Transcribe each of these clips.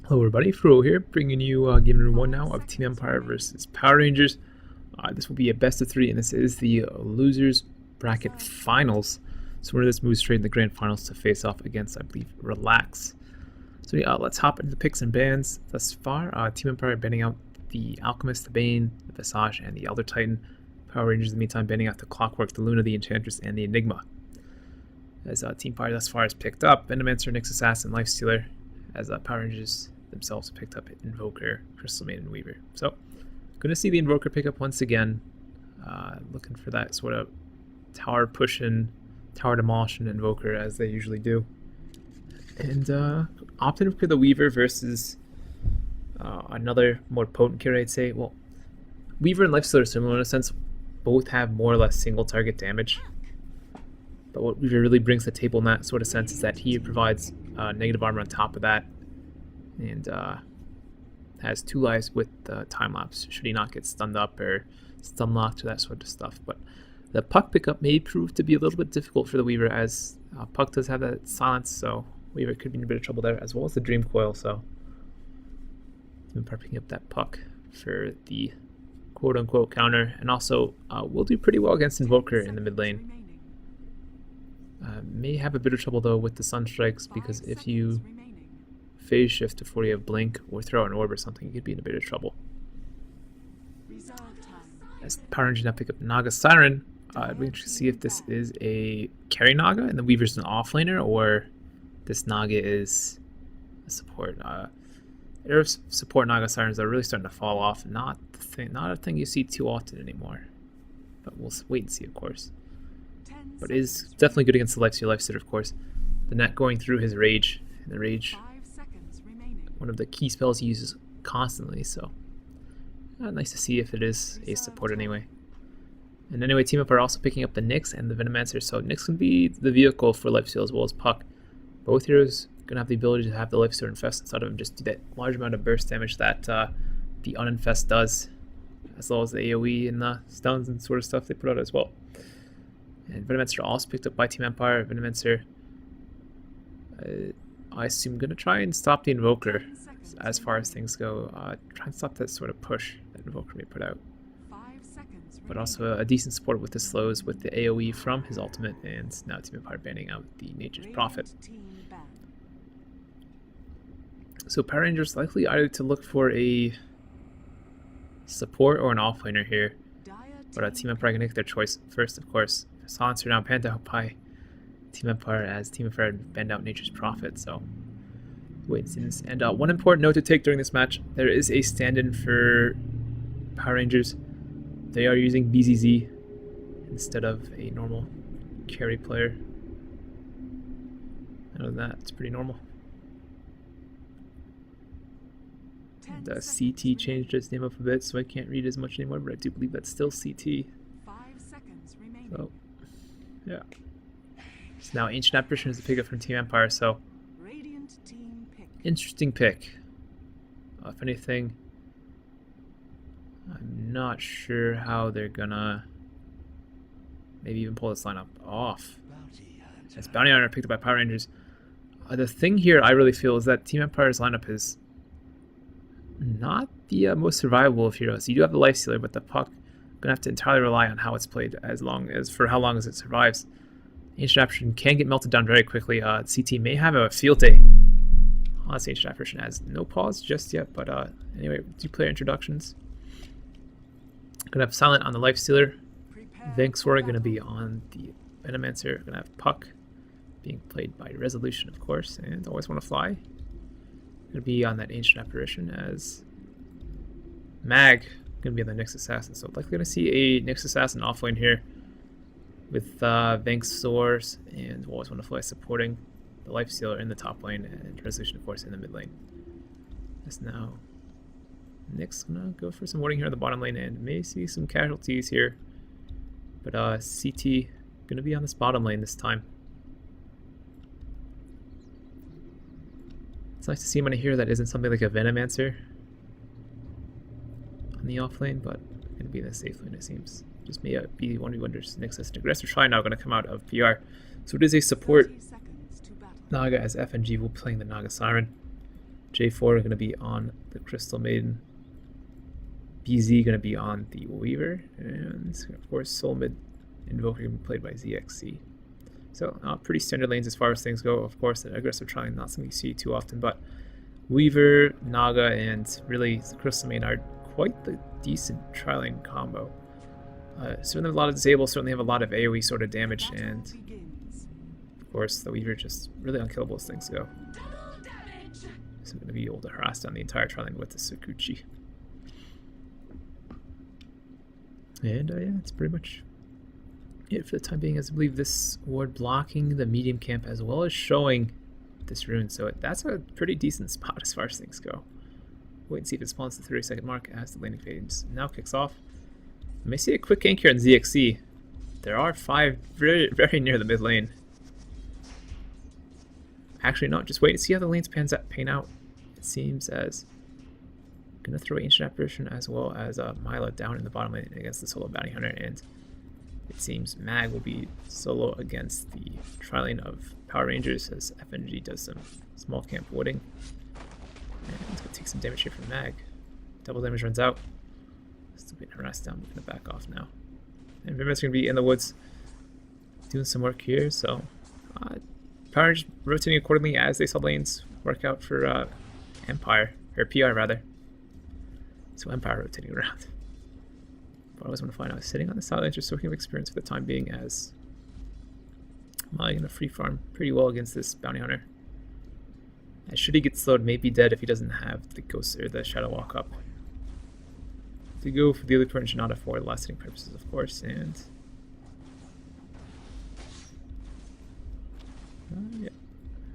Hello everybody, Frouwo here, bringing you game number 1 now of Team Empire versus Power Rangers. This will be a best of 3, and this is the losers bracket finals. So winner of this moves straight in the grand finals to face off against, I believe, Relax. So yeah, let's hop into the picks and bans. Thus far, Team Empire banning out the Alchemist, the Bane, the Visage, and the Elder Titan. Power Rangers, in the meantime, banning out the Clockwork, the Luna, the Enchantress, and the Enigma. As Team Empire thus far has picked up Venomancer, Nyx Assassin, Lifestealer, as Power Rangers themselves picked up Invoker, Crystal Maiden, Weaver. So, going to see the Invoker pick up once again. Looking for that sort of tower pushing, tower demolishing Invoker as they usually do. And opted for the Weaver versus another more potent carry, I'd say. Well, Weaver and Lifestealer are similar in a sense. Both have more or less single target damage. But what Weaver really brings to the table in that sort of sense is that he provides negative armor on top of that. And has 2 lives with time lapse should he not get stunned up or stun locked or that sort of stuff. But the Puck pickup may prove to be a little bit difficult for the Weaver, as Puck does have that silence, so Weaver could be in a bit of trouble there, as well as the Dream Coil. So I'm picking up that Puck for the quote unquote counter, and also we'll do pretty well against Invoker in the mid lane. May have a bit of trouble though with the Sun Strikes, because if you phase shift before you have blink or throw an orb or something, you could be in a bit of trouble. As Power Rangers now pick up Naga Siren, we can see if this is a carry Naga and the Weaver's an offlaner, or this Naga is a support. Air support Naga Sirens are really starting to fall off. Not a thing you see too often anymore. But we'll wait and see, of course. But it is definitely good against the Lifestealer, of course. The net going through his Rage, and the Rage, one of the key spells he uses constantly, so nice to see if it is a support anyway. And anyway, Team Up are also picking up the Nyx and the Venomancer, so Nyx can be the vehicle for Lifesteal as well as Puck. Both heroes going to have the ability to have the Lifesteal infest instead of him, just do that large amount of burst damage that the uninfest does, as well as the AoE and the stuns and sort of stuff they put out as well. And Venomancer also picked up by Team Empire. Venomancer, I assume, going to try and stop the Invoker as far as things go. Try and stop that sort of push that Invoker may put out. But also a decent support with the slows with the AoE from his ultimate, and now Team Empire banning out the Nature's Prophet. So Power Rangers likely either to look for a support or an offlaner here. But Team Empire can make their choice first, of course. Silencer now panned out by Team Empire, as Team Empire banned out Nature's Prophet, so wait and see this. And one important note to take during this match, there is a stand-in for Power Rangers. They are using BZZ instead of a normal carry player. Other than that, it's pretty normal. And CT changed its name up a bit, so I can't read as much anymore, but I do believe that's still CT. So, yeah. So now Ancient Apparition is the pickup from Team Empire, so interesting pick. If anything, I'm not sure how they're gonna maybe even pull this lineup off. As Bounty Hunter picked up by Power Rangers. The thing here I really feel is that Team Empire's lineup is not the most survivable of heroes. You do have the Lifestealer, but the Puck gonna have to entirely rely on how it's played, as long as for how long as it survives. Ancient Apparition can get melted down very quickly. CT may have a field day. Honestly, Ancient Apparition has no pause just yet, but anyway, 2 player introductions. Gonna have Silent on the Lifestealer. Vanxora gonna be on the Venomancer. Gonna have Puck being played by Resolution, of course, and Always Want to Fly. Gonna be on that Ancient Apparition, as Mag gonna be on the Nyx Assassin. So likely gonna see a Nyx Assassin offlane here, with Vanxora and Always Want to Fly supporting the Lifestealer in the top lane, and Resolution, of course, in the mid lane. As now Nyx gonna go for some warding here in the bottom lane, and may see some casualties here. But CT gonna be on this bottom lane this time. It's nice to see him on a hero that isn't something like a Venomancer on the off lane, but gonna be in the safe lane, it seems. Just may be one who wonders. Nyx as an aggressive try now going to come out of PR. So it is a support Naga, as FNG will be playing the Naga Siren. J4 going to be on the Crystal Maiden. BZ going to be on the Weaver. And of course, Soul Mid Invoker going to be played by ZXC. So pretty standard lanes as far as things go. Of course, the aggressive tri-lane, not something you see too often, but Weaver, Naga, and really the Crystal Maiden are quite the decent tri-lane combo. Certainly have a lot of disable, certainly have a lot of AoE sort of damage, and of course the Weaver just really unkillable as things go. So I'm going to be able to harass down the entire tri-lane with the Sakuchi. And yeah, it's pretty much it for the time being, as I believe this ward blocking the medium camp as well as showing this rune, so that's a pretty decent spot as far as things go. Wait and see if it spawns the 30-second mark as the laning phase now kicks off. You may see a quick gank here on ZXC. There are 5 very, very near the mid lane. Actually, no, just wait and see how the lanes pan out. It seems as gonna throw Ancient Apparition as well as Mila down in the bottom lane against the solo bounty hunter, and it seems Mag will be solo against the tri-lane of Power Rangers as FNG does some small camp wooding. And it's gonna take some damage here from Mag. Double damage runs out. Still being harassed down, we're gonna back off now. And Vimet's gonna be in the woods doing some work here, so Power Rangers rotating accordingly as they saw lanes work out for Empire, or PR rather. So Empire rotating around. But I always want to find out, sitting on the side lane, just soaking up experience for the time being, as Mali gonna free farm pretty well against this bounty hunter. And should he get slowed, may be dead if he doesn't have the ghost or the shadow walk up. To go for the other point, not for last-hitting purposes, of course, and yeah,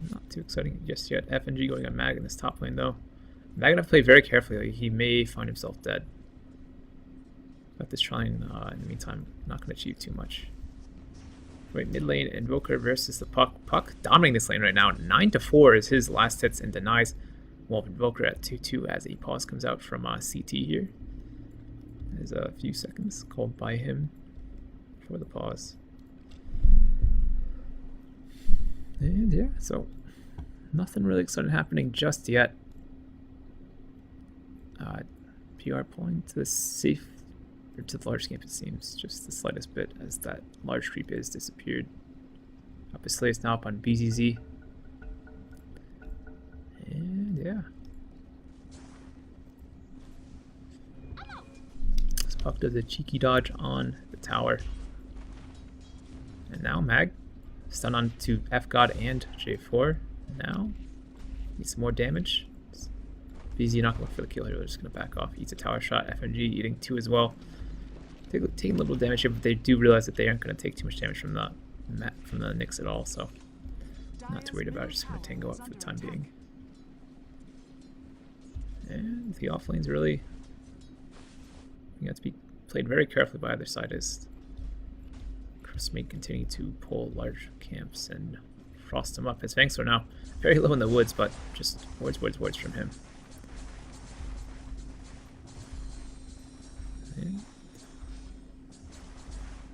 not too exciting just yet. FNG going on Mag in this top lane though. Mag gonna play very carefully. He may find himself dead. Got this trying in the meantime, not going to achieve too much. Wait, mid lane, Invoker versus the Puck. Puck dominating this lane right now. 9-4 is his last hits and denies. Well, Invoker at 2-2 as a pause comes out from CT here. There's a few seconds called by him for the pause. And yeah, so nothing really exciting happening just yet. PR pulling to the safe, or to the large camp, it seems, just the slightest bit, as that large creep is disappeared. Obviously, it's now up on BZZ. And yeah. This Puck does a cheeky dodge on the tower. And now Mag, stun on to F God and J4. Now, need some more damage. BZ not going for the kill here, they're just going to back off. Eats a tower shot, FNG eating 2 as well. Taking a little damage here, but they do realize that they aren't going to take too much damage from the Nyx at all, so not too worried about it. Just going to tango up for the time being. And the off lane's really have to be played very carefully by either side, as Chris may continue to pull large camps and frost them up. His Fangs are now very low in the woods, but just wards from him.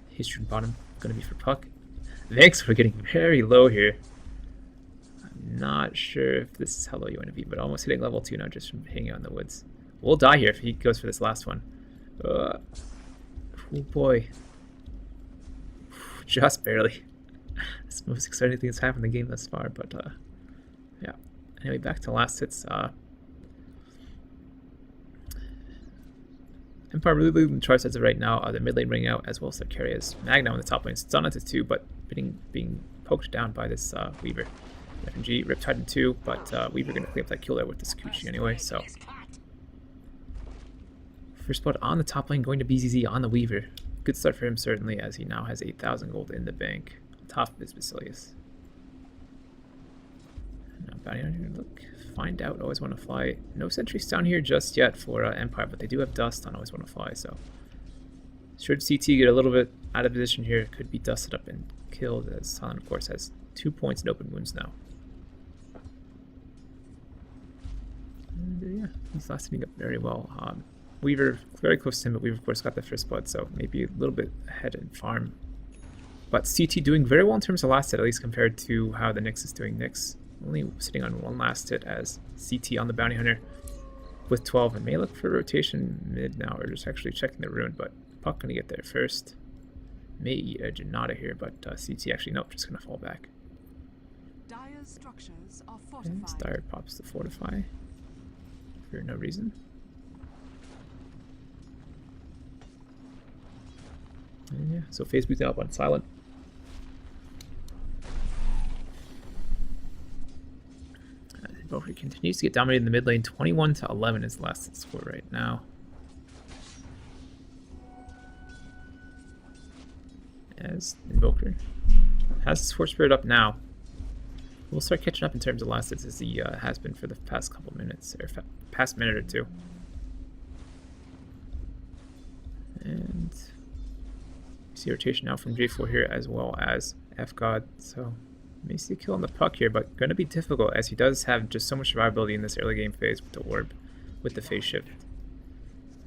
History bottom going to be for Puck. Thanks for getting very low here. I'm not sure if this is how low you want to be, but almost hitting level 2 now just from hanging out in the woods. We'll die here if he goes for this last one. Oh boy. Just barely. That's the most exciting thing that's happened in the game thus far, but yeah. Anyway, back to last hits. Empire really leading the charts as of right now. The mid lane ring out, as well as their carriers. Magna on the top lane, stun onto 2, but being poked down by this Weaver. FNG Riptide in 2, but Weaver going to clean up that kill there with this Kuchi anyway, so. First blood on the top lane going to BZZ on the Weaver. Good start for him, certainly, as he now has 8,000 gold in the bank on top of his Basilius. Now, Bounty Hunter, look, find out, always want to fly. No sentries down here just yet for Empire, but they do have dust on always want to fly, so. Should CT get a little bit out of position here, could be dusted up and killed, as Silent, of course, has 2 points in open wounds now. And yeah, he's lasting up very well. Weaver, very close to him, but Weaver, of course, got the first blood, so maybe a little bit ahead in farm. But CT doing very well in terms of last hit, at least compared to how the Nyx is doing. Nyx only sitting on one last hit as CT on the Bounty Hunter with 12, and may look for rotation mid now, or just actually checking the rune, but Puck gonna get there first. May eat a Janata here, but CT actually, nope, just gonna fall back. Dire's structures are fortified. And Dire pops the Fortify for no reason. And yeah, so phase boots up on silent. Invoker continues to get dominated in the mid lane. 21-11 is the last score right now. As Invoker has his Force Spirit up now. We'll start catching up in terms of last hits as he has been for the past couple minutes, or past minute or two. And we see rotation now from J4 here as well as F-God. So may see a kill on the Puck here, but going to be difficult as he does have just so much survivability in this early game phase with the Orb, with the phase shift.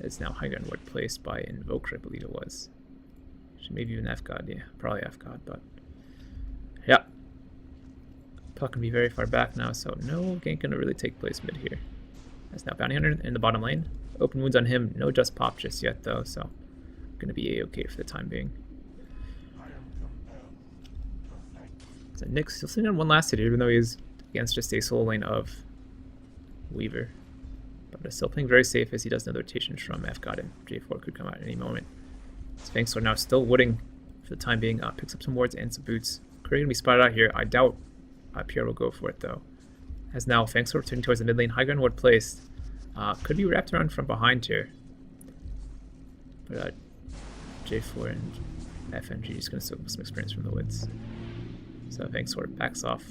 It's now high gun ward placed by Invoker, I believe it was. Maybe even F-God, yeah, probably F-God, but yeah. Puck can be very far back now, so no gank gonna really take place mid here. That's now Bounty Hunter in the bottom lane. Open wounds on him, no just pop just yet though, so gonna be a-okay for the time being. So Nick's still sitting on one last hit here, even though he's against just a solo lane of Weaver. But still playing very safe as he does know the rotations from F-God, and J4 could come out at any moment. Sphinx now still wooding for the time being. Picks up some wards and some boots. Curry gonna be spotted out here. I doubt Pierre will go for it though. As now Fang's returning towards the mid lane. High ground ward placed. Could be wrapped around from behind here. But J4 and FNG is gonna soak some experience from the woods. So Fang's backs off.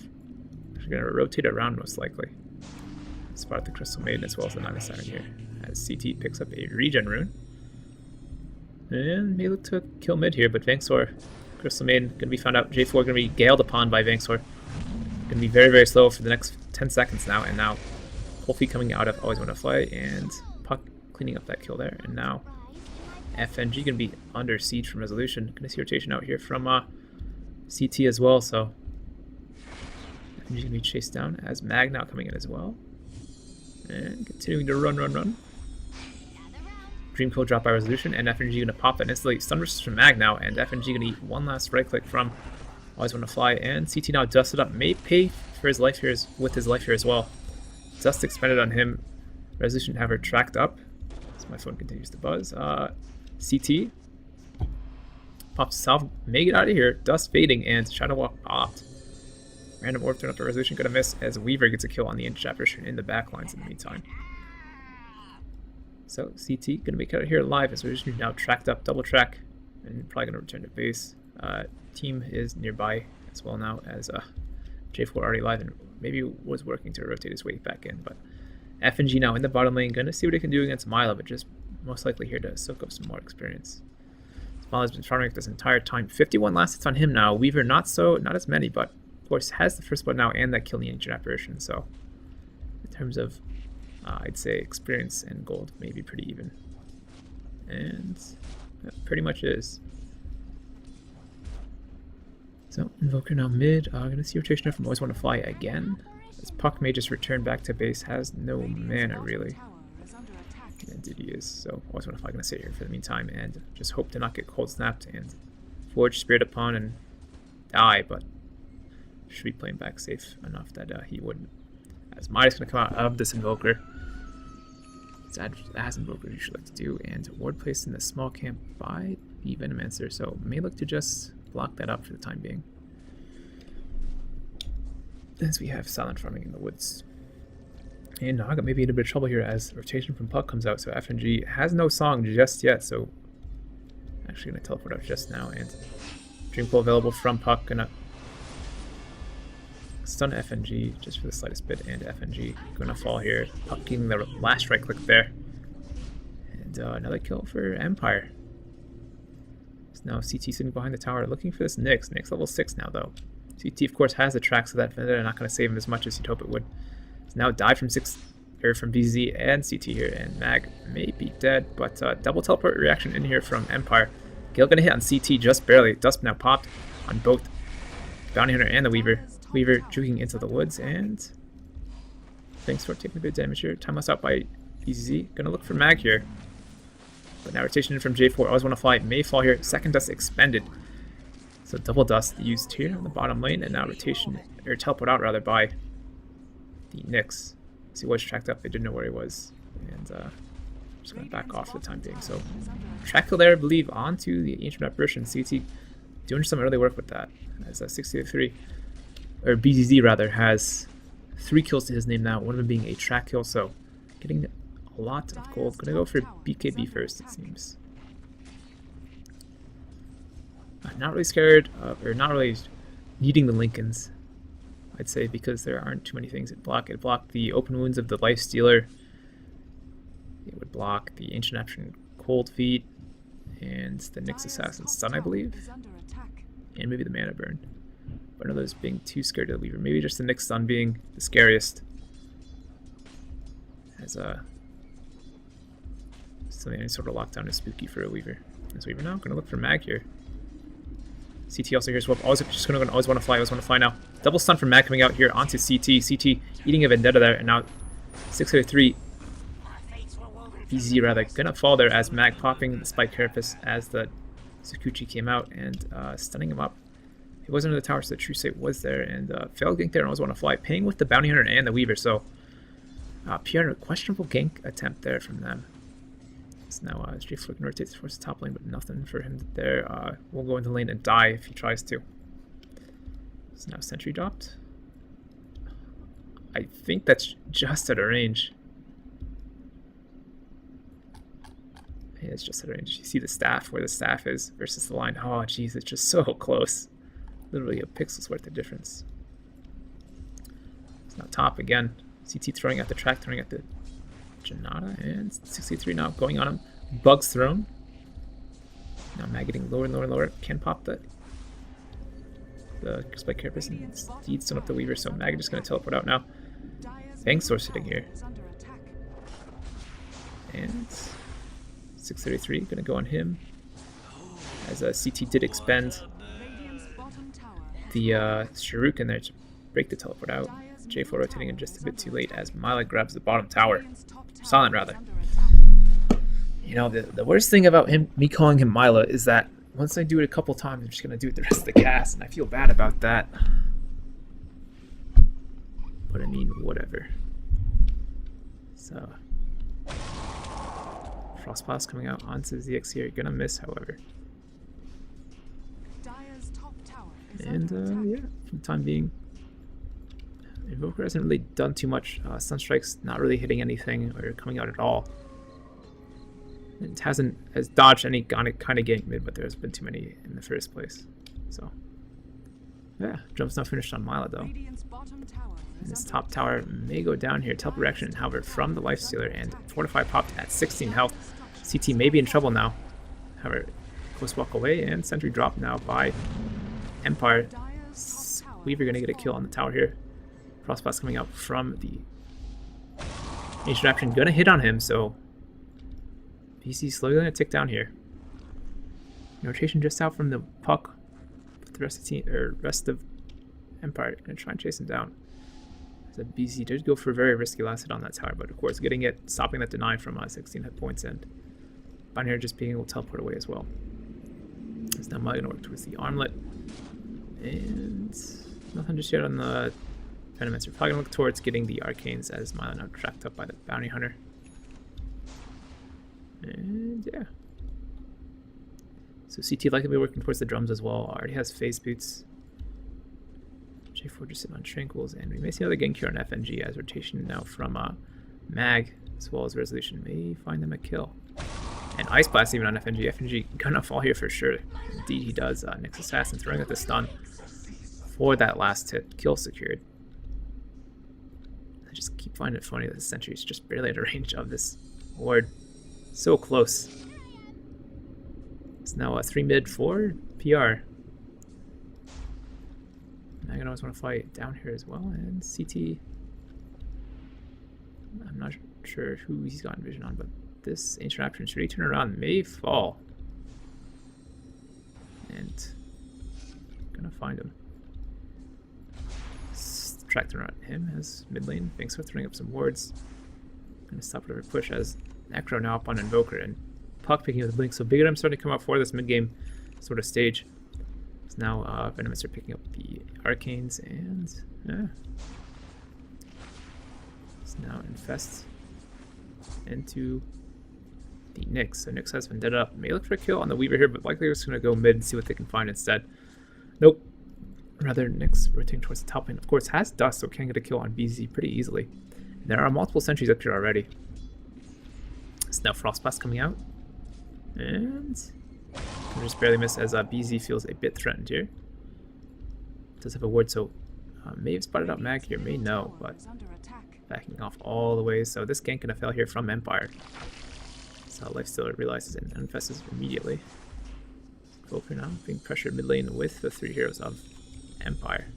Actually gonna rotate around most likely. Spot the Crystal Maiden as well as the Nine Siren here. As CT picks up a regen rune. And may look to kill mid here, but Vangsor, Crystal Maiden, going to be found out. J4 going to be galed upon by Vangsor. Going to be very, very slow for the next 10 seconds now. And now, Cold Feet coming out of Always Want to Fly, and Puck cleaning up that kill there. And now, FNG going to be under siege from Resolution. Going to see rotation out here from CT as well, so FNG going to be chased down as Mag now coming in as well. And continuing to run. Dream Kill drop by Resolution, and FNG going to pop that instantly. Stun resist from Mag now, and FNG going to eat one last right click from Always Want to Fly, and CT now dusted up. May pay for his life here with his life here as well. Dust expended on him. Resolution have her tracked up. So my phone continues to buzz. CT pops Salve. May get out of here. Dust fading, and Shadow Walk popped. Random orb thrown up to Resolution. Going to miss as Weaver gets a kill on the Inch apparition in the back lines in the meantime. So CT going to make it out here live as we're just now tracked up, double track, and probably going to return to base. Team is nearby as well now as J4 already live and maybe was working to rotate his way back in. But FNG now in the bottom lane, going to see what he can do against Milo, but just most likely here to soak up some more experience. Milo's been farming this entire time. 51 last hits on him now. Weaver not as many, but of course has the first blood now and that kill the Ancient Apparition. So in terms of I'd say experience and gold may be pretty even. And that pretty much is. So Invoker now mid. Gonna see rotation from Always Want to Fly again. As Puck may just return back to base, has no mana really. And indeed he is. So Always Want to Fly gonna sit here for the meantime and just hope to not get cold snapped and Forge Spirit upon and die, but should be playing back safe enough that he wouldn't. As Midas gonna come out of this Invoker. As Invoker usually like to do, and ward placed in the small camp by the Venomancer, so may look to just block that up for the time being. As we have silent farming in the woods. And Naga may be in a bit of trouble here as rotation from Puck comes out, so FNG has no song just yet, so actually gonna teleport out just now, and Dream Pool available from Puck, gonna stun FNG just for the slightest bit, and FNG gonna fall here. Puck getting the last right click there. And another kill for Empire. So now CT sitting behind the tower looking for this Nyx. Nyx level 6 now though. CT of course has the tracks of that Vendetta, not gonna save him as much as you'd hope it would. It's now died from from BZ and CT here, and Mag may be dead, but double teleport reaction in here from Empire. Gale gonna hit on CT just barely. Dust now popped on both Bounty Hunter and the Weaver. Weaver juking into the woods, and thanks for taking a bit of damage here. Time lost out by BZZ. Gonna look for Mag here. But now rotation in from J4. Always want to fly. May fall here. Second dust expended. So double dust used here on the bottom lane, and now rotation, or teleport out rather, by the Nyx. So he was tracked up. They didn't know where he was. And just gonna back off for the time being. So track kill there, I believe, onto the ancient apparition. CT doing some early work with that. As 63, or BZZ rather, has 3 kills to his name now. One of them being a track kill. So getting a lot of gold. Gonna go for BKB first, it seems. Not really scared of, or not really needing the Lincolns, I'd say, because there aren't too many things it block. It blocked the open wounds of the Life Stealer. It would block the Ancient Action Cold Feet and the Nyx Assassin Stun, I believe, and maybe the Mana Burn. But none of those being too scared of the Weaver. Maybe just the Nyx Stun being the scariest. As something any sort of lockdown is spooky for a Weaver. As Weaver now, gonna look for Mag here. CT also here, swap. Always just gonna always want to fly. Always want to fly now. Double stun from Mag coming out here onto CT. CT eating a vendetta there, and now 603. BZ rather gonna fall there as Mag popping the spike carapace as the Sakuchi came out and stunning him up. He wasn't in the tower, so the True Sight was there, and failed gank there and always want to fly, paying with the Bounty Hunter and the Weaver. So PR, questionable gank attempt there from them. So now J4 can rotate towards the top lane, but nothing for him there. We'll go into lane and die if he tries to. So now sentry dropped. I think that's just at a range. Yeah, it's just at a range. You see the staff, where the staff is versus the line. Oh, jeez, it's just so close. Literally a pixel's worth of difference. It's now top again. CT throwing at the track, throwing at the Janata, and 63 now going on him. Bugs thrown. Now Mag getting lower and lower and lower. Can pop the spike carapace and indeed stun up the Weaver, so Mag just going to teleport out now. Fang Sword sitting here. And 633 going to go on him. As CT did expend the Shuriken there to break the teleport out. J4 rotating in just a bit too late as Mila grabs the bottom tower. Silent, rather. You know, the worst thing about me calling him Mila is that once I do it a couple times, I'm just going to do it the rest of the cast, and I feel bad about that. But I mean, whatever. So, Frostblast coming out onto ZX here. You're going to miss, however. And, yeah, for the time being, Invoker hasn't really done too much. Sunstrike's not really hitting anything or coming out at all. It has dodged any kind of gank mid, but there's been too many in the first place. So, yeah, jump's not finished on Mila though. And this top tower may go down here. Teleport reaction, however, from the Life Stealer, and Fortify popped at 16 health. CT may be in trouble now. However, close walk away, and sentry drop now by Empire. Weaver gonna get a kill on the tower here. Frostblast coming out from the Ancient Action, gonna hit on him, so PC slowly gonna tick down here. Rotation just out from the puck, but the rest of the team, or rest of Empire gonna try and chase him down. So BC did go for a very risky last hit on that tower, but of course getting it, stopping that deny from 16 hit points, and Binary just being able to teleport away as well. It's now gonna work towards the armlet, and nothing just yet on the Venomancer. We're probably gonna look towards getting the arcanes as Milo now tracked up by the Bounty Hunter. And yeah. So CT likely be working towards the drums as well. Already has phase boots. J4 just sitting on tranquils, and we may see another gank here on FNG as rotation now from Mag as well as Resolution may find them a kill. And Ice Blast even on FNG. FNG gonna fall here for sure. Indeed he does. Nyx Assassin throwing at the stun for that last hit. Kill secured. I just keep finding it funny that the sentry is just barely at a range of this ward. So close. It's now a 3 mid 4 PR. I'm gonna always want to fight down here as well, and CT. I'm not sure who he's got vision on, but this Ancient Action, should he turn around, may fall. And gonna find him. tracking around him as mid lane. Bankstar throwing up some wards. Gonna stop whatever push as Necro now up on Invoker and Puck picking up the blink. So Big Adam starting to come out for this mid game sort of stage. So now Venomous are picking up the Arcanes and it's now Infest into the Nyx. So Nyx has been dead up. May look for a kill on the Weaver here, but likely it's going to go mid and see what they can find instead. Nope. Rather, Nyx rotating towards the top lane. Of course, has Dust, so can get a kill on BZ pretty easily. And there are multiple sentries up here already. So now Frostblast coming out. And can just barely miss as BZ feels a bit threatened here. Does have a ward, so may have spotted out Mag here, may no, but backing off all the way. So this gank gonna fail here from Empire. So Lifestealer realizes and infests immediately. Volker now being pressured mid lane with the 3 heroes of Empire.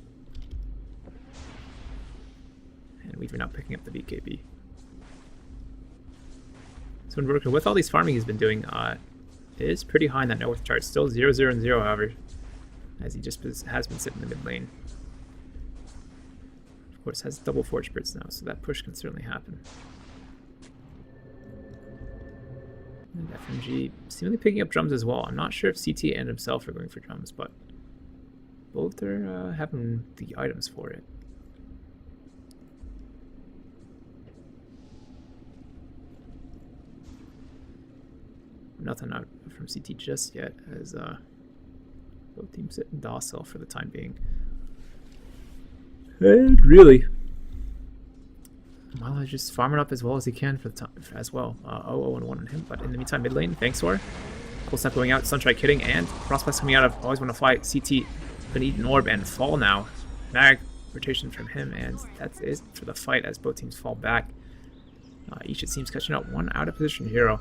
And Weaver now picking up the BKB. So Invoker, with all these farming he's been doing, is pretty high in that net worth chart. Still 0, 0, and 0, however, as he just has been sitting in the mid lane. Of course, has double Forge Spirits now, so that push can certainly happen. And FMG seemingly picking up drums as well. I'm not sure if CT and himself are going for drums, but both are having the items for it. Nothing out from CT just yet, as both teams sit docile for the time being. And really, Milo just farming up as well as he can for the time as well. 0-0-1 on him, but in the meantime, mid lane, Bankstar. Cool Snap going out, Sunstrike hitting, and Frostblast coming out of Always Want to Fly. CT gonna eat an orb and fall now. Mag rotation from him, and that's it for the fight as both teams fall back. Each it seems catching out one out of position hero.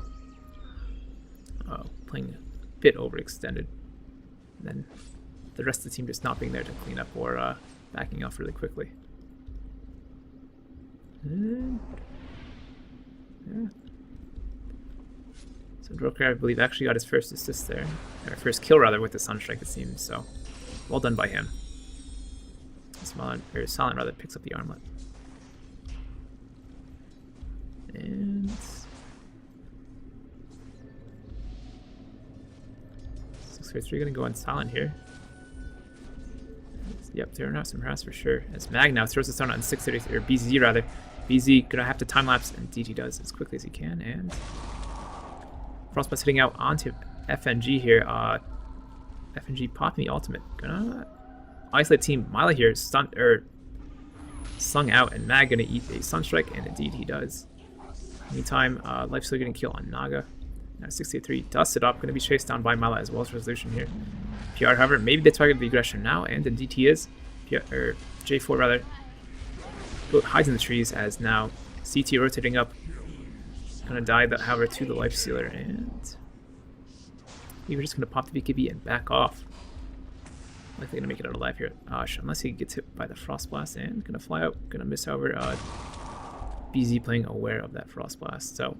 Playing a bit overextended. And then the rest of the team just not being there to clean up or backing off really quickly. And, yeah. So Droker, I believe, actually got his first assist there. Or first kill, rather, with the Sunstrike, it seems. So, well done by him. Silent, rather, picks up the armlet. And 6-3 gonna go on Silent here. Yep, throwing out some harass for sure. As Mag now throws the stun on 633, or BZ rather. BZ gonna have to time lapse, and DT does as quickly as he can. And Frostblast hitting out onto FNG here. FNG popping the ultimate. Gonna isolate team Mila here, slung out, and Mag gonna eat a Sunstrike, and indeed he does. Meantime, Lifestealer getting kill on Naga. Now 63 dusted up, gonna be chased down by Mila as well as Resolution here. PR, however, maybe they target the aggression now, and indeed he is. Or J4 rather. Hides in the trees as now CT rotating up. Gonna die, however, to the Lifestealer, and we were just gonna pop the BKB and back off. Likely gonna make it out alive here, unless he gets hit by the Frostblast, and gonna fly out. Gonna miss, however, BZ playing aware of that Frostblast. So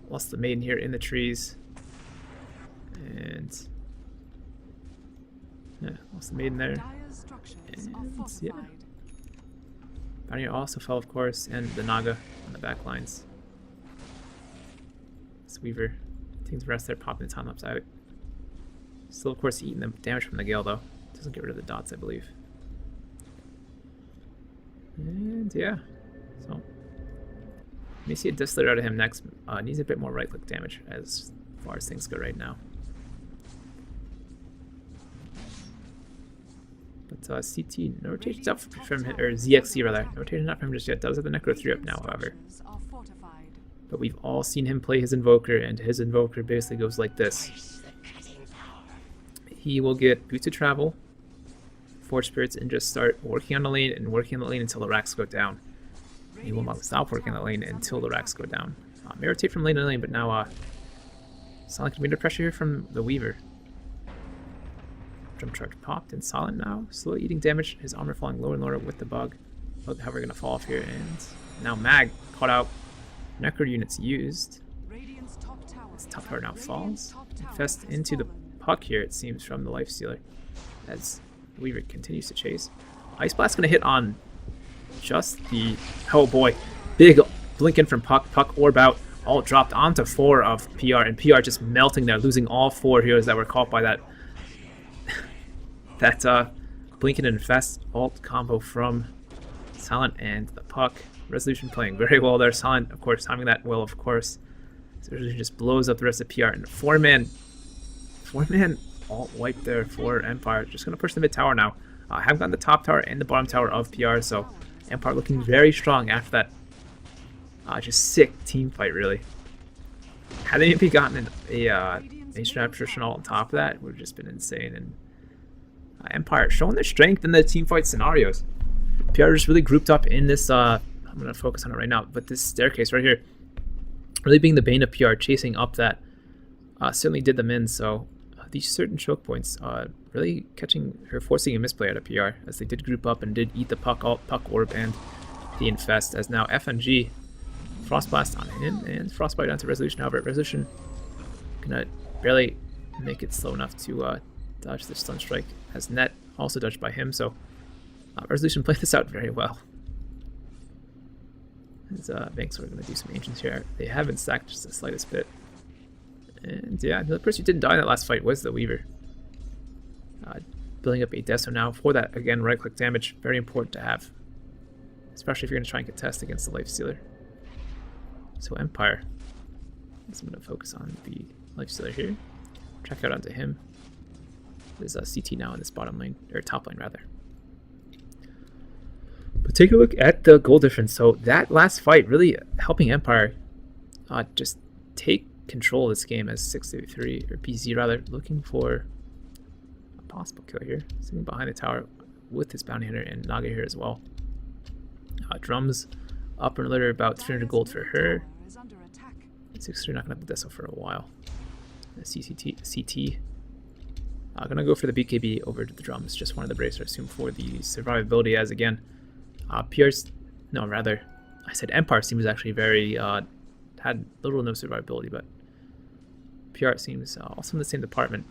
lost the maiden here in the trees, and yeah, lost the maiden there. And yeah, Barrier also fell, of course, and the Naga on the back lines. This Weaver taking the rest there, popping the time lapse out. Still, of course, eating the damage from the Gale, though. Doesn't get rid of the dots, I believe. And yeah, so may see a Distler out of him next. Needs a bit more right click damage as far as things go right now. But CT, no rotations up from him, or ZXC rather. No rotations up from him just yet. Does have the Necro 3 up now, however. But we've all seen him play his Invoker, and his Invoker basically goes like this. He will get Boots of Travel, Forge Spirits, and just start working on the lane and working on the lane until the racks go down. He will not stop working on the lane until the racks go down. May rotate from lane to lane, but now Silent can be under pressure here from the Weaver. Jump charge popped, and Silent now slowly eating damage. His armor falling lower and lower with the bug. Bug, however, going to fall off here, and now Mag caught out. Necro units used. His top tower now falls. Infest into the Puck here, it seems, from the Lifestealer, as Weaver continues to chase. Ice Blast going to hit on just the... Oh boy. Big blink in from Puck. Puck orb out. All dropped onto 4 of PR. And PR just melting there, losing all 4 heroes that were caught by that... that blink and infest ult combo from Silent and the Puck. Resolution playing very well there. Silent, of course, timing that well, of course. So Resolution just blows up the rest of PR. And 4-man ult wipe there for Empire. Just going to push the mid tower now. Haven't gotten the top tower and the bottom tower of PR, so Empire looking very strong after that just sick team fight, really. Had they maybe gotten a Nation Attrition all on top of that, it would have just been insane. And Empire showing their strength in the team fight scenarios. PR just really grouped up in this, I'm going to focus on it right now, but this staircase right here, really being the bane of PR, chasing up that, certainly did them in, so these certain choke points really catching her, forcing a misplay out of PR, as they did group up and did eat the Puck ult, Puck orb, and the infest, as now FNG Frostblast on him, and Frostbite onto Resolution. However, Resolution gonna barely make it slow enough to dodge the stun strike, as Net also dodged by him, so Resolution played this out very well. As Banks are going to do some ancients here. They haven't stacked just the slightest bit. And yeah, the person who didn't die in that last fight was the Weaver. Building up a Deso now. For that, again, right-click damage, very important to have. Especially if you're going to try and contest against the Lifestealer. So Empire. So I'm going to focus on the Lifestealer here. Track out onto him. There's a CT now in this bottom lane, or top lane rather. But take a look at the goal difference. So that last fight really helping Empire just take control of this game as 6-3, or PC rather, looking for a possible kill here. Sitting behind the tower with his bounty hunter and Naga here as well. Drums up and litter about 300 gold for her. 6-3 not gonna have the Deso for a while. CT. Gonna go for the BKB over to the drums. Just one of the bracer, I assume, for the survivability, as again, PR's, no, rather, I said Empire seems actually very, had little or no survivability, but PR seems also in the same department.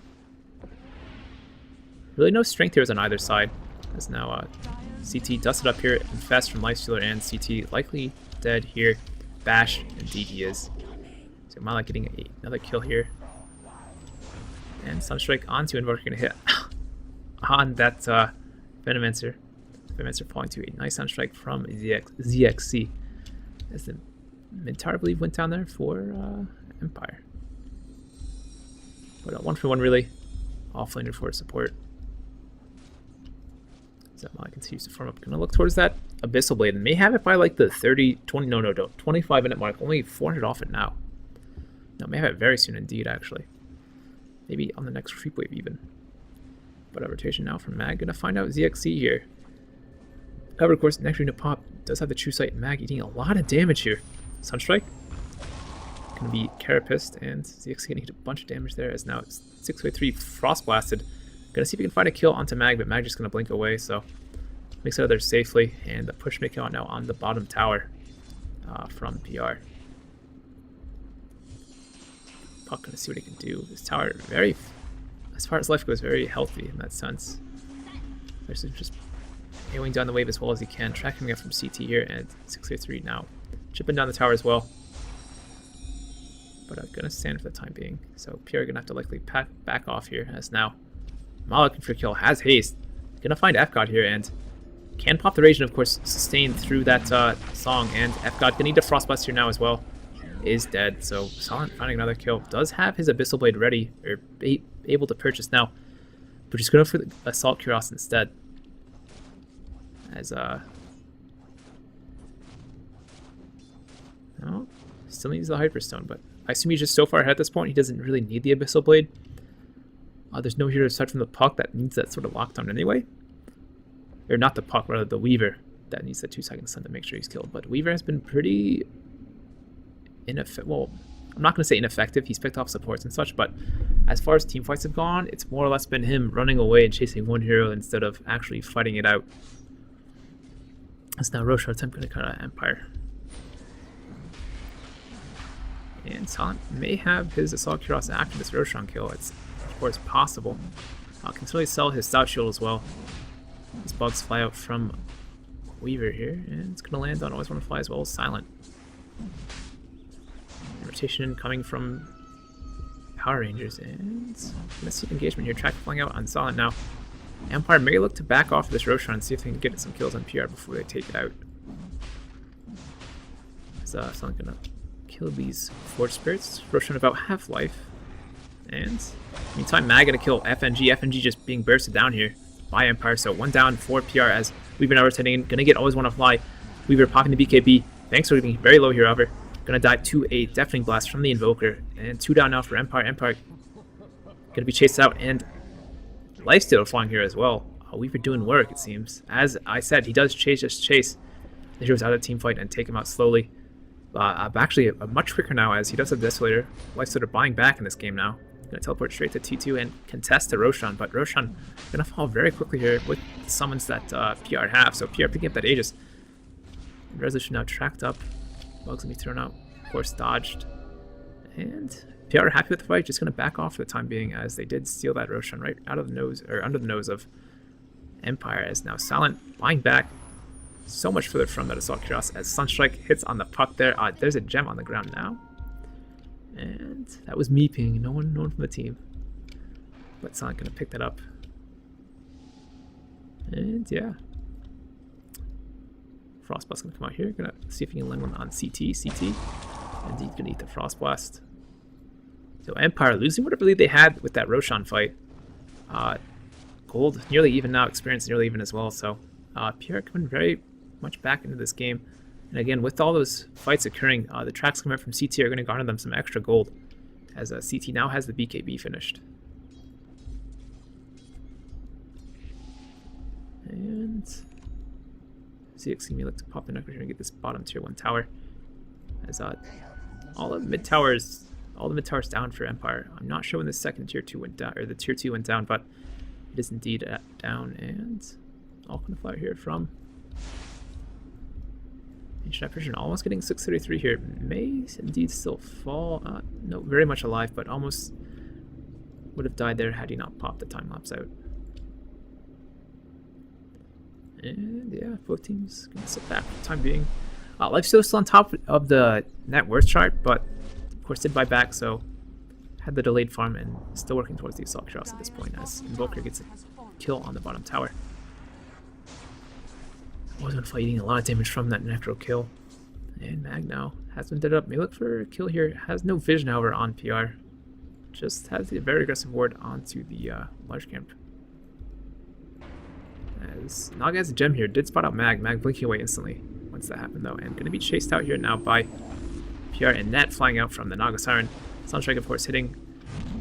Really no strength heroes on either side, as now CT dusted up here, infest from Lifestealer, and CT likely dead here. Bash, indeed he is. So Mala getting another kill here. And Sunstrike onto Invoker, going to hit on that Venomancer. Venomancer falling to a nice Sunstrike from ZXC. As the mid tower, I believe, went down there for Empire. But 1-for-1 really. Offlaner for support. So Mala continues to form up. Going to look towards that Abyssal Blade and may have it by like the 25 minute mark. Only 400 off it now. No, may have it very soon indeed, actually. Maybe on the next creep wave even. But a rotation now from Mag. Gonna find out ZXC here. However, of course, next Arena Pop does have the True Sight. Mag eating a lot of damage here. Sunstrike. Gonna be Carapist, and ZXC gonna hit a bunch of damage there, as now it's 6-3 Frost Blasted. Gonna see if we can find a kill onto Mag, but Mag just gonna blink away, so makes it out of there safely. And the push make out now on the bottom tower from PR. Puck gonna see what he can do. This tower very, as far as life goes, very healthy in that sense. There's just AOing down the wave as well as he can, tracking up from CT here, and 6-3 now. Chipping down the tower as well. But I'm gonna stand for the time being. So PR gonna have to likely back off here, as now Mala looking for a kill, has haste. Gonna find F-God here, and can pop the rage, and of course sustain through that song, and F-God gonna need a Frostblast here now as well. Is dead, so Silent finding another kill. Does have his Abyssal Blade ready, or able to purchase now, but just going for the Assault Cuirass instead. As no, still needs the Hyperstone, but I assume he's just so far ahead at this point he doesn't really need the Abyssal Blade. There's no hero aside from the Puck that needs that sort of lockdown anyway. Or not the Puck, rather the Weaver that needs the 2-second stun to make sure he's killed. But Weaver has been pretty well, I'm not going to say ineffective, he's picked off supports and such, but as far as team fights have gone, it's more or less been him running away and chasing one hero instead of actually fighting it out. It's now Roshan attempt going to cut out Empire. And Silent may have his Assault Cuirass after this Roshan kill. It's of course possible. Can certainly sell his Stout Shield as well. These bugs fly out from Weaver here, and it's going to land on Always Want to Fly as well as Silent. Rotation coming from Power Rangers, and let's see engagement here. Track flying out on Silent now. Empire may look to back off this Roshan and see if they can get some kills on PR before they take it out. Silent gonna kill these Forge Spirits. Roshan about half-life. And meantime, Mag gonna kill FNG. FNG just being bursted down here by Empire. So 1 down for PR as Weaver now rotating in. Gonna get Always Want to Fly. Weaver popping the BKB. Thanks for being very low here, however. Gonna die to a Deafening Blast from the Invoker. And 2 down now for Empire. Empire gonna be chased out, and Lifesteal flying here as well. Weaver doing work, it seems. As I said, he does chase the heroes out of the team fight and take him out slowly. Actually, much quicker now as he does have Desolator. Lifestealer buying back in this game now. Gonna teleport straight to T2 and contest to Roshan, but Roshan gonna fall very quickly here with the summons that PR have. So PR picking up that Aegis. Resolution now tracked up. Bugs gonna be thrown out. Of course, dodged. And PR are happy with the fight, just gonna back off for the time being as they did steal that Roshan right out of the nose, or under the nose of Empire, as now Silent buying back. So much further from that Assault Cuirass as Sunstrike hits on the puck there. There's a gem on the ground now. And that was me ping, no one from the team. But Silent gonna pick that up. And yeah. Frostblast gonna come out here. Gonna see if he can land one on CT. And he's gonna eat the Frost Blast. So Empire losing whatever lead they had with that Roshan fight. Gold nearly even now, experience nearly even as well. So PR coming very much back into this game. And again, with all those fights occurring, the tracks coming out from CT are going to garner them some extra gold, as CT now has the BKB finished. And CX may look to pop the knuckle here and get this bottom tier 1 tower. As all the mid towers down for Empire. I'm not sure when the second tier 2 went down, or the tier 2 went down, but it is indeed down. And all going to fly here from Ancient Apparition, almost getting 633 here. May indeed still fall. No, very much alive, but almost would have died there had he not popped the time lapse out. And yeah, both teams gonna sit back for the time being. Lifesteal still on top of the net worth chart, but of course did buy back, so had the delayed farm and still working towards the Assault Cuirass at this point as Invoker gets a kill on the bottom tower. Wasn't fighting a lot of damage from that Necro kill. And Mag now has been dead up. May look for a kill here. Has no vision, however, on PR. Just has the very aggressive ward onto the large camp. As Naga has a gem here. Did spot out Mag. Mag blinking away instantly once that happened, though. And going to be chased out here now by PR and Net flying out from the Naga Siren. Sunstrike, of course, hitting.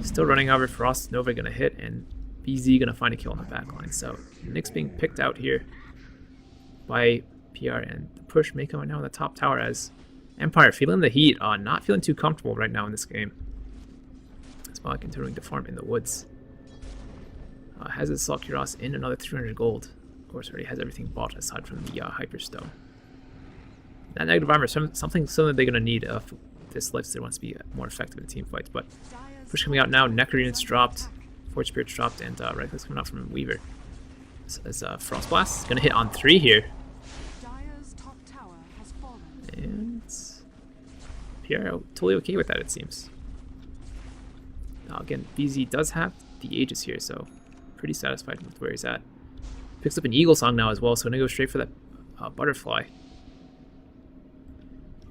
Still running over. Frost Nova going to hit. And BZ going to find a kill on the backline. So Nyx being picked out here by PR, and the push may come out now in the top tower as Empire feeling the heat, not feeling too comfortable right now in this game. Spot continuing to farm in the woods. Has his Assault Cuirass in another 300 gold. Of course, already has everything bought aside from the Hyperstone. That negative armor is something they're going to need if this Lifestealer wants to be more effective in team fights. But push coming out now, Necro units dropped, Forge Spirits dropped, and right click's coming out from Weaver. As Frost Blast is going to hit on 3 here. And PR totally okay with that, it seems. Now again, BZ does have the Aegis here, so pretty satisfied with where he's at. Picks up an Eagle Song now as well, so going to go straight for that Butterfly.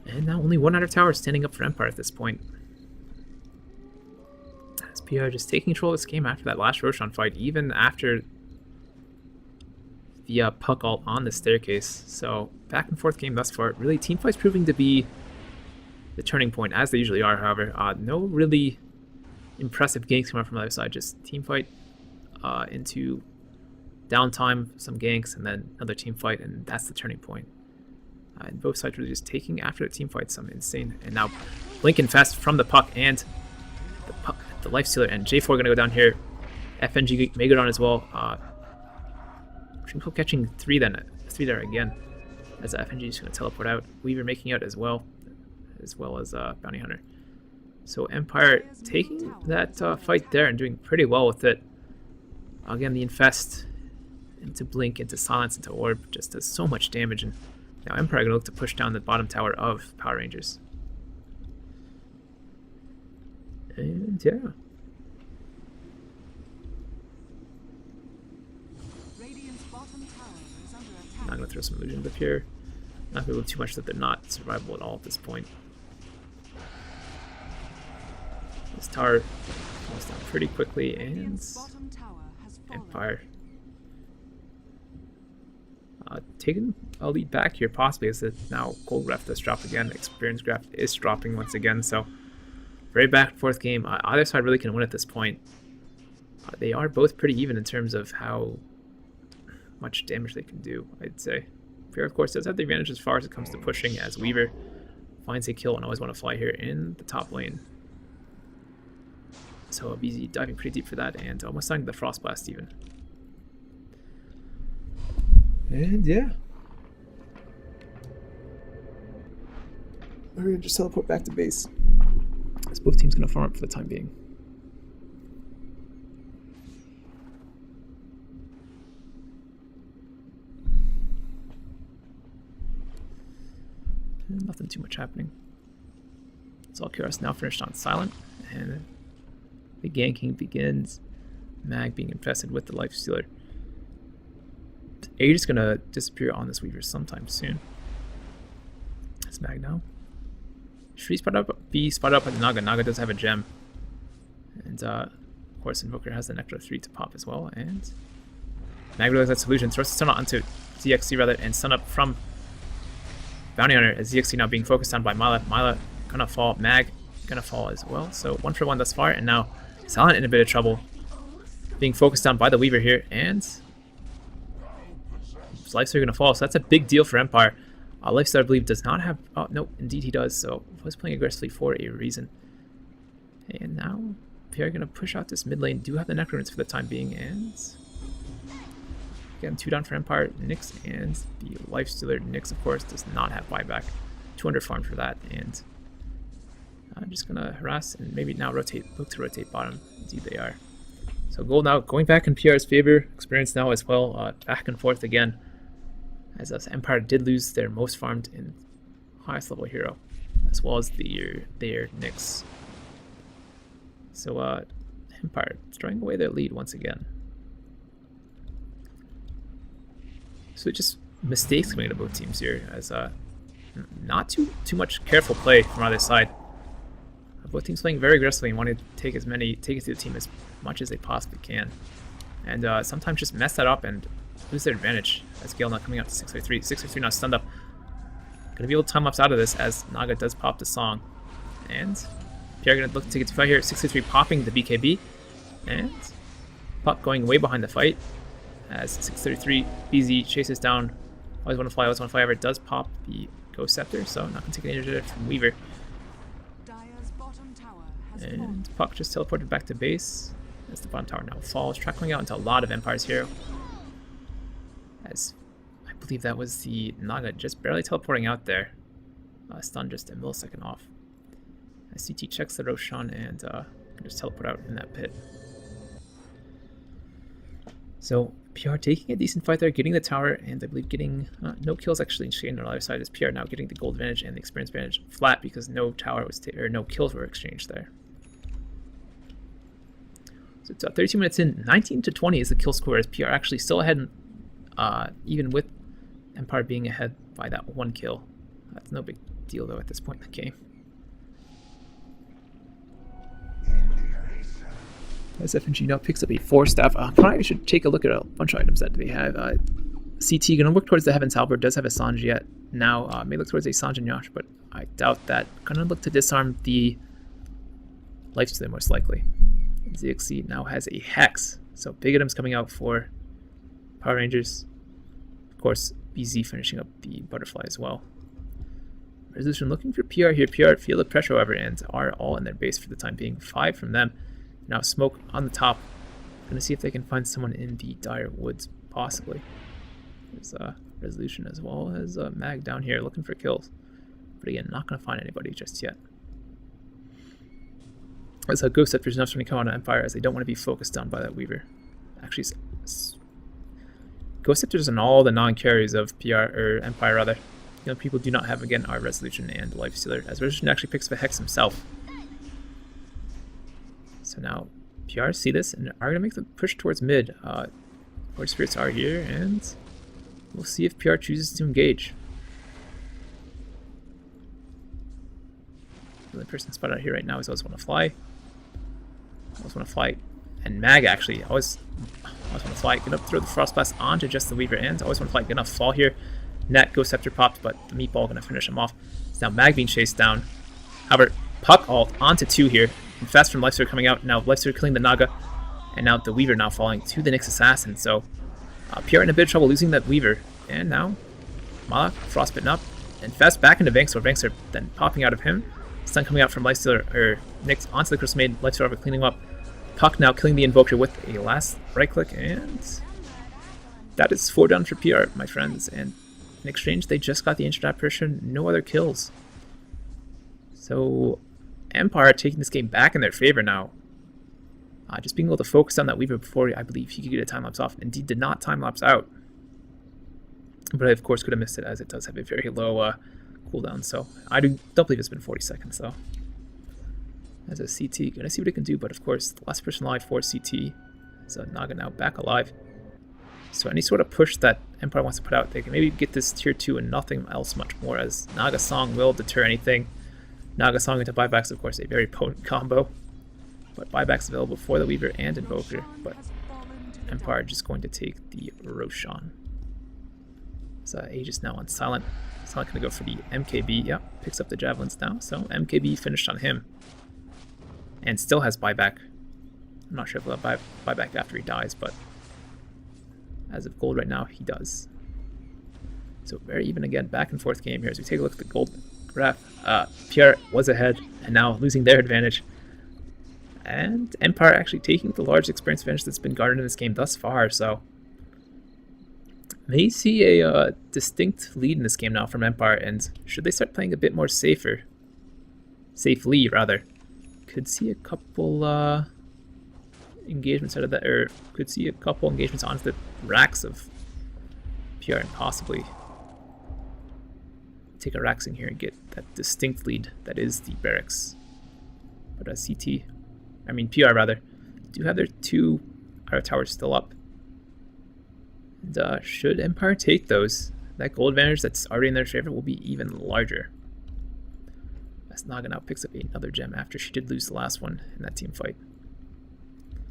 And now only 1 out of tower standing up for Empire at this point. As PR just taking control of this game after that last Roshan fight, even after the puck ult on the staircase. So back and forth game thus far. Really, team fights proving to be the turning point, as they usually are. However, no really impressive ganks coming out from the other side. Just team fight into downtime, some ganks, and then another team fight, and that's the turning point. And both sides really just taking after the team fight some insane. And now blinking fast from the puck and the Lifestealer, and J4 gonna go down here. FNG may go down as well. Trinko catching 3 there again, as FNG is going to teleport out. Weaver making out as well as Bounty Hunter. So Empire taking that fight there and doing pretty well with it. Again, the Infest into Blink, into Silence, into Orb. Just does so much damage. And now Empire going to look to push down the bottom tower of Power Rangers. And yeah. Radiant's bottom tower is under attack. I'm going to throw some illusions up here. Not going to too much that they're not survivable at all at this point. This tower falls down pretty quickly, and Radiant's bottom tower has fallen. Empire taking a lead back here, possibly, as it now gold graph does drop again. Experience graph is dropping once again, so very back and forth game. Either side really can win at this point. They are both pretty even in terms of how much damage they can do, I'd say. Fear, of course, does have the advantage as far as it comes to pushing, as Weaver finds a kill and always want to fly here in the top lane. So BZ diving pretty deep for that, and almost starting the Frost Blast even. And yeah. We're going to just teleport back to base. As both teams going to farm up for the time being. And nothing too much happening. It's all QRS now finished on Silent, and the ganking begins. Mag being infested with the Lifestealer. Age is going to disappear on this Weaver sometime soon. It's Mag now. Should he be spotted up by the Naga? Naga does have a gem. And of course Invoker has the Nectar 3 to pop as well. And Mag realizes that solution. Throws the stun out onto ZXC rather, and stun up from Bounty Hunter, as ZXC now being focused on by Mila. Mila gonna fall. Mag gonna fall as well. So 1 for 1 thus far, and now Silent in a bit of trouble. Being focused on by the Weaver here, and his Lifestealer gonna fall. So that's a big deal for Empire. Lifestealer, I believe, does not have... Oh, no, indeed he does. So was playing aggressively for a reason. And now PR going to push out this mid lane. Do have the Necrons for the time being. And again, 2 down for Empire. Nyx and the Lifestealer. Nyx, of course, does not have buyback. 200 farm for that. And I'm just going to harass and maybe now look to rotate bottom. Indeed they are. So gold now going back in PR's favor. Experience now as well. Back and forth again. As Empire did lose their most farmed and highest level hero, as well as their Nyx. So Empire throwing away their lead once again. So just mistakes coming into both teams here, as not too much careful play from either side. Both teams playing very aggressively and wanting to take it to the team as much as they possibly can, and sometimes just mess that up and lose their advantage, as Gale now coming out to 653. 653 now stunned up. Gonna be able to time lapse out of this, as Naga does pop the song. And Pierre gonna look to get to fight here. 653 popping the BKB. And Pop going way behind the fight, as 633 BZ chases down. Always want to fly, however, does pop the Ghost Scepter, so not gonna take advantage of it from Weaver. Dire's bottom tower has And fallen. Puck just teleported back to base, as the bottom tower now falls, trackling out into a lot of Empire's hero. As I believe that was the Naga just barely teleporting out there. Stun just a millisecond off. As CT checks the Roshan and can just teleport out in that pit. So PR taking a decent fight there, getting the tower, and I believe getting no kills actually exchanged on the other side, as PR now getting the gold advantage and the experience advantage flat because no tower was no kills were exchanged there. So it's 32 minutes in, 19 to 20 is the kill score, as PR actually still ahead. Even with Empire being ahead by that 1 kill. That's no big deal though at this point in the game. As FNG now picks up a 4-staff. Probably should take a look at a bunch of items that they have. CT gonna look towards the Heaven's Halberd, does have a Sanj yet. Now may look towards a Sanj and Yash, but I doubt that. Gonna look to disarm the Lifestealer most likely. ZXC now has a Hex, so big items coming out for Power Rangers. Of course, BZ finishing up the Butterfly as well. Resolution looking for PR here. PR feel the pressure, however, and are all in their base for the time being. 5 from them. Now Smoke on the top. Gonna see if they can find someone in the Dire Woods, possibly. There's Resolution as well as Mag down here looking for kills. But again, not gonna find anybody just yet. As a Ghost Scepter is enough to come out on Empire, as they don't want to be focused on by that Weaver. Actually, Ghost Scepters and all the non-carries of PR, or Empire rather. You know, people do not have, again, our Resolution and Lifestealer, as Resolution actually picks up a Hex himself. So now, PR see this and are going to make the push towards mid. Lord Spirits are here, and we'll see if PR chooses to engage. The only person spotted out here right now is Always Want to Fly. Always Want to Fly. And Mag actually, always Want to Fly. Gonna throw the Frost Blast onto just the Weaver, and Always Want to Fly. Gonna fall here. Net Ghost Scepter popped, but the Meatball gonna finish him off. It's now Mag being chased down. However, Puck ult onto 2 here. And Fast from Lifestealer coming out. Now Lifestealer killing the Naga. And now the Weaver now falling to the Nyx Assassin. So PR in a bit of trouble losing that Weaver. And now Mala frostbitten up. And Fast back into Vanksor. Vanksor then popping out of him. Stun coming out from Lifestealer, or Nyx onto the Crystal Maiden. Lifestealer cleaning him up. Puck now killing the Invoker with a last right click. And that is 4 down for PR, my friends. And in exchange, they just got the Ancient Apparition. No other kills. So Empire taking this game back in their favor now. Just being able to focus on that Weaver before I believe he could get a time-lapse off. Indeed, did not time-lapse out. But I, of course, could have missed it, as it does have a very low cooldown. So I don't believe it's been 40 seconds, though. As a CT, gonna see what it can do. But, of course, the last person alive for CT is Naga now back alive. So any sort of push that Empire wants to put out, they can maybe get this tier 2 and nothing else much more, as Naga Song will deter anything. Naga Song into buybacks, of course, a very potent combo. But buybacks available for the Weaver and Invoker. But Empire just going to take the Roshan. So Aegis now on Silent. Silent going to go for the MKB. Yep, picks up the Javelins now. So MKB finished on him. And still has buyback. I'm not sure if he'll have buyback after he dies, but as of gold right now, he does. So very even again, back and forth game here. As we take a look at the gold graph, PR was ahead, and now losing their advantage. And Empire actually taking the large experience advantage that's been garnered in this game thus far, so may see a distinct lead in this game now from Empire, and should they start playing a bit more safely rather, could see a couple engagements out of that, or could see a couple engagements onto the racks of PR and possibly take a Raxing here and get that distinct lead that is the barracks. But PR rather, do have their 2 Iron Towers still up. And should Empire take those, that gold advantage that's already in their favor will be even larger. As Naga now picks up another gem after she did lose the last one in that team fight.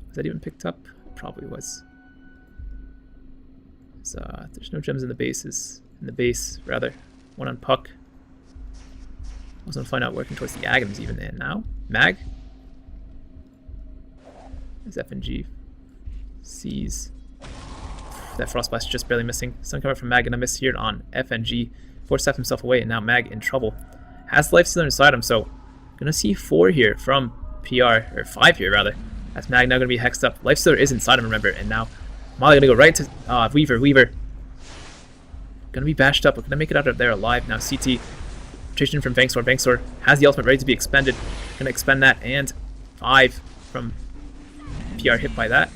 Was that even picked up? Probably was. So, there's no gems in the bases. In the base, rather. One on Puck. I was going to find out working towards the Agams even. And now, Mag. As FNG sees that Frost Blast just barely missing. Sun coming from Mag and a miss here on FNG. Forced himself away, and now Mag in trouble. Has Lifestealer inside him, so gonna see 4 here from PR, or 5 here rather. As Mag now gonna be hexed up. Lifestealer is inside him, remember, and now Molly gonna go right to Weaver. Gonna be bashed up, but gonna make it out of there alive. Now CT chasing from Vanksor. Vanksor has the ultimate ready to be expended. Gonna expend that, and 5 from PR hit by that.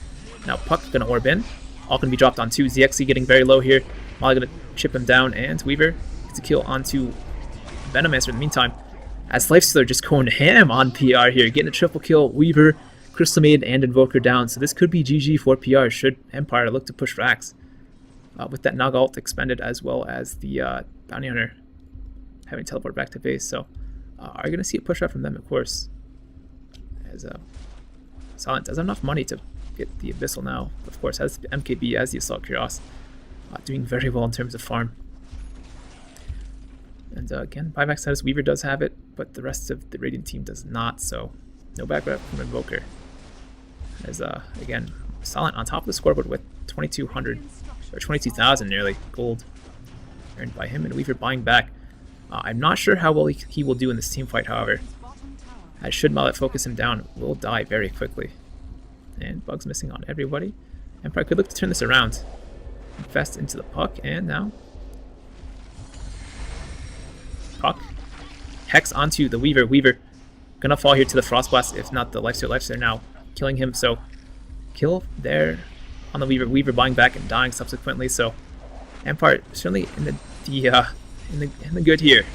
Now Puck gonna orb in. All gonna be dropped on 2. ZXC getting very low here. Molly gonna chip him down, and Weaver gets a kill onto Venomancer in the meantime. As Lifestealer just going ham on PR here, getting a triple kill. Weaver, Crystal Maid, and Invoker down. So this could be GG for PR should Empire look to push Rax. With that Naga ult expended, as well as the Bounty Hunter having teleport back to base. So are you going to see a push out from them, of course. As Silent does have enough money to get the Abyssal now. Of course, has MKB as the Assault Cuirass. Doing very well in terms of farm. And again, buyback status, Weaver does have it, but the rest of the Radiant team does not, so no backup from Invoker. As again, Silent on top of the scoreboard with 2,200, or 22,000 nearly, gold earned by him, and Weaver buying back. I'm not sure how well he will do in this team fight, however. As should Mallet focus him down, will die very quickly. And Bug's missing on everybody. Empire could look to turn this around. Infest into the Puck, and now Puck. Hex onto the Weaver. Weaver gonna fall here to the Frost Blast, if not the Lifesteal. Lifesteal now killing him, so kill there on the Weaver. Weaver buying back and dying subsequently. So Empire certainly in the good here.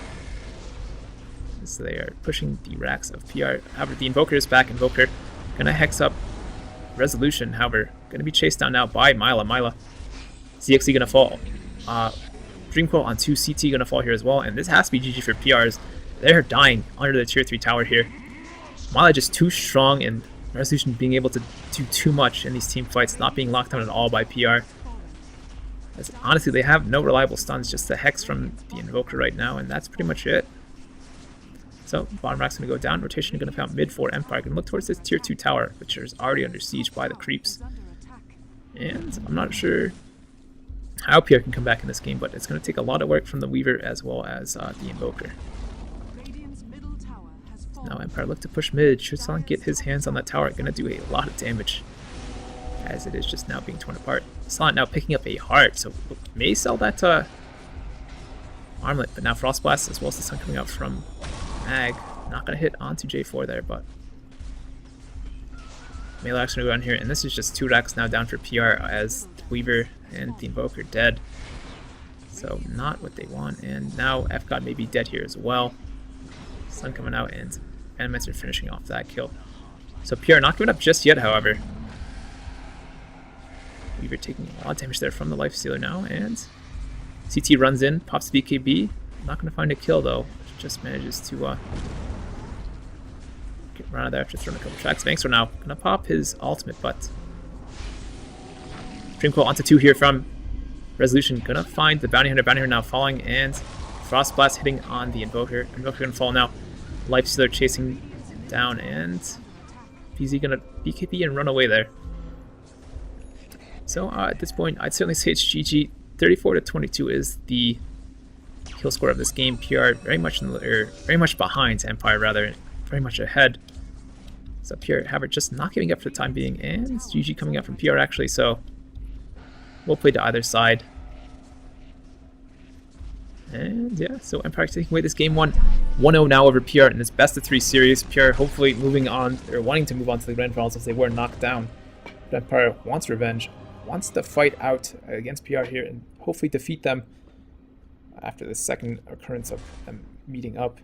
So they are pushing the racks of PR. However, the Invoker is back. Invoker gonna hex up Resolution. However, gonna be chased down now by Myla. Myla, ZXC gonna fall. Dreamcoil on 2, CT gonna fall here as well. And this has to be GG for PRs. They're dying under the tier 3 tower here. Myla just too strong, and Resolution being able to do too much in these team fights, not being locked down at all by PR. As honestly, they have no reliable stuns, just the Hex from the Invoker right now, and that's pretty much it. So, bottom rack's going to go down, rotation going to come out mid for Empire, going to look towards this tier 2 tower, which is already under siege by the creeps. And I'm not sure how PR can come back in this game, but it's going to take a lot of work from the Weaver as well as the Invoker. Now Empire look to push mid. Should Silent get his hands on that tower, going to do a lot of damage, as it is just now being torn apart. Silent now picking up a heart, so may sell that armlet, but now Frost Blast as well as the sun coming out from Mag. Not going to hit onto J4 there, but Melee going to go down here, and this is just 2 racks now down for PR as the Weaver and the Invoker dead. So not what they want, and now F-God may be dead here as well. Sun coming out, and Animates are finishing off that kill. So PR not giving up just yet, however. Weaver taking a lot of damage there from the Life Stealer now, and CT runs in, pops BKB. Not going to find a kill though. Just manages to get run out of there after throwing a couple tracks. Banks are now going to pop his ultimate, but Dreamcoil onto 2 here from Resolution. Going to find the Bounty Hunter. Bounty Hunter now falling, and Frost Blast hitting on the Invoker. Invoker going to fall now. Life Stealer chasing down, and PZ going to BKB and run away there. So at this point, I'd certainly say it's GG. 34-22 is the kill score of this game. PR very much behind Empire, rather, very much ahead. So PR, however, just not giving up for the time being, and it's GG coming out from PR actually. So we'll play to either side. And yeah, so Empire taking away this game 1-0 now over PR in this best of 3 series. PR hopefully moving on, or wanting to move on to the grand finals as they were knocked down. But Empire wants revenge, wants to fight out against PR here and hopefully defeat them after the second occurrence of them meeting up.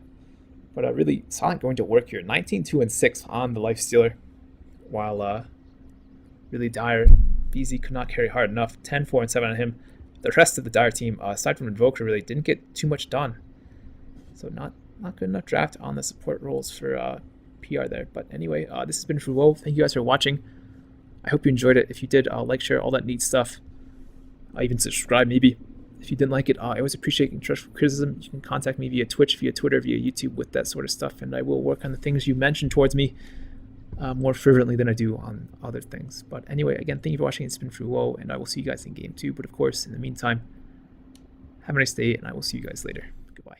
But really, Silent going to work here. 19-2-6 on the Life Stealer, while really dire BZ could not carry hard enough. 10-4-7 on him. The rest of the Dire team, aside from Invoker, really didn't get too much done. So not good enough draft on the support roles for PR there. But anyway, this has been Frouwo. Thank you guys for watching. I hope you enjoyed it. If you did, like, share, all that neat stuff. Even subscribe, maybe. If you didn't like it, I always appreciate constructive criticism. You can contact me via Twitch, via Twitter, via YouTube with that sort of stuff, and I will work on the things you mentioned towards me more fervently than I do on other things. But anyway, again, thank you for watching. It's been Frouwo, and I will see you guys in game 2. But of course, in the meantime, have a nice day, and I will see you guys later. Goodbye.